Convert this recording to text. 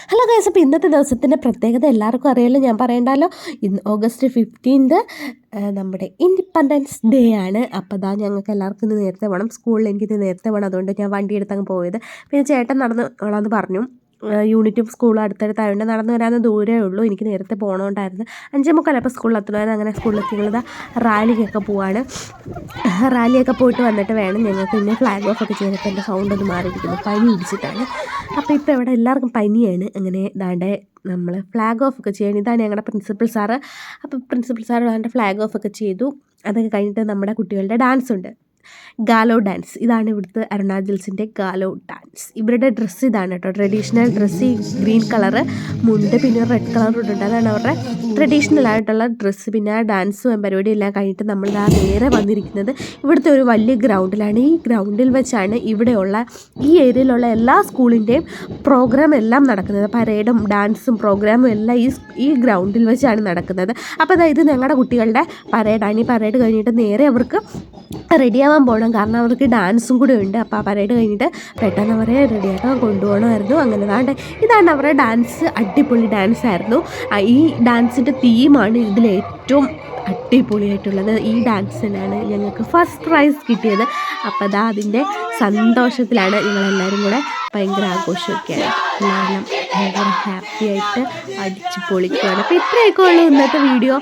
Hello guys, അപ്പോൾ ഇന്നത്തെ ദിവസത്തിൻ്റെ പ്രത്യേകത എല്ലാവർക്കും അറിയാമല്ലോ, ഞാൻ പറയണ്ടല്ലോ. ഇന്ന് August 15 നമ്മുടെ ഇൻഡിപെൻഡൻസ് ഡേ ആണ്. അപ്പോൾ അതാ ഞങ്ങൾക്ക് എല്ലാവർക്കും ഇന്ന് നേരത്തെ വേണം, സ്കൂളിൽ എനിക്കിത് നേരത്തെ വേണം, അതുകൊണ്ട് ഞാൻ വണ്ടി എടുത്തങ്ങ് പോയത്. പിന്നെ ചേട്ടൻ നടന്ന് വേണമെന്ന് പറഞ്ഞു. യൂണിറ്റും സ്കൂളും അടുത്തടുത്തായതുകൊണ്ട് നടന്നു വരാൻ ദൂരമേ ഉള്ളൂ. എനിക്ക് നേരത്തെ പോകണോണ്ടായിരുന്നു. 5:45 അപ്പോൾ സ്കൂളിൽ എത്തണമായിരുന്നു. അങ്ങനെ സ്കൂളിലെത്തിയുള്ളത് റാലിക്കൊക്കെ പോവാണ്. റാലിയൊക്കെ പോയിട്ട് വന്നിട്ട് വേണം ഞങ്ങൾക്ക് പിന്നെ ഫ്ലാഗ് ഓഫ് ഒക്കെ ചെയ്തിട്ട് എൻ്റെ സൗണ്ട് ഒന്ന് മാറിയിരിക്കുന്നു, പനി പിടിച്ചിട്ടാണ്. അപ്പോൾ ഇപ്പോൾ ഇവിടെ എല്ലാവർക്കും പനിയാണ്. അങ്ങനെ ദാണ്ടെ നമ്മൾ ഫ്ലാഗ് ഓഫ് ഒക്കെ ചെയ്യണം. ഇതാണ് ഞങ്ങളുടെ പ്രിൻസിപ്പൽ സാറ്. അപ്പോൾ പ്രിൻസിപ്പൽ സാറ് ദാണ്ടെ ഫ്ലാഗ് ഓഫ് ഒക്കെ ചെയ്തു. അതൊക്കെ കഴിഞ്ഞിട്ട് നമ്മുടെ കുട്ടികളുടെ ഡാൻസ് ഉണ്ട്, ഗാലോ ഡാൻസ്. ഇതാണ് ഇവിടുത്തെ അരുണാചൽസിൻ്റെ ഗാലോ ഡാൻസ്. ഇവരുടെ ഡ്രസ്സ് ഇതാണ് കേട്ടോ, ട്രഡീഷണൽ ഡ്രസ്സ്. ഗ്രീൻ കളറ് മുണ്ട്, പിന്നെ റെഡ് കളർ ഇട്ടുണ്ട്. അതാണ് അവരുടെ ട്രഡീഷണൽ ആയിട്ടുള്ള ഡ്രസ്സ്. പിന്നെ ആ ഡാൻസും പരിപാടിയും എല്ലാം കഴിഞ്ഞിട്ട് നമ്മൾ ആ നേരെ വന്നിരിക്കുന്നത് ഇവിടുത്തെ ഒരു വലിയ ഗ്രൗണ്ടിലാണ്. ഈ ഗ്രൗണ്ടിൽ വെച്ചാണ് ഇവിടെയുള്ള ഈ ഏരിയയിലുള്ള എല്ലാ സ്കൂളിൻ്റെയും പ്രോഗ്രാം എല്ലാം നടക്കുന്നത്. പരേഡും ഡാൻസും പ്രോഗ്രാമും എല്ലാം ഈ ഗ്രൗണ്ടിൽ വെച്ചാണ് നടക്കുന്നത്. അപ്പോൾ അതായത് ഞങ്ങളുടെ കുട്ടികളുടെ പരേഡാണ്. ഈ പരേഡ് കഴിഞ്ഞിട്ട് നേരെ അവർക്ക് റെഡിയാവാൻ പോകണം, കാരണം അവർക്ക് ഡാൻസും കൂടെ ഉണ്ട്. അപ്പോൾ ആ പരേഡ് കഴിഞ്ഞിട്ട് പെട്ടെന്ന് അവരെ റെഡിയാക്കാൻ കൊണ്ടുപോകണമായിരുന്നു. അങ്ങനെ ഇതാണ് അവരുടെ ഡാൻസ്. അടിപൊളി ഡാൻസായിരുന്നു. ഈ ഡാൻസിൻ്റെ തീമാണ് ഇതിലേറ്റവും അടിപൊളിയായിട്ടുള്ളത്. ഈ ഡാൻസിനാണ് ഞങ്ങൾക്ക് ഫസ്റ്റ് പ്രൈസ് കിട്ടിയത്. അപ്പോൾ അതിൻ്റെ സന്തോഷത്തിലാണ് ഞങ്ങളെല്ലാവരും കൂടെ. ഭയങ്കര ആഘോഷമൊക്കെയാണ്, എല്ലാവരും ഭയങ്കര ഹാപ്പി ആയിട്ട് അടിച്ച് പൊളിക്കുകയാണ്. അപ്പോൾ ഇത്രയൊക്കെ ഉള്ളൂ ഇന്നത്തെ വീഡിയോ.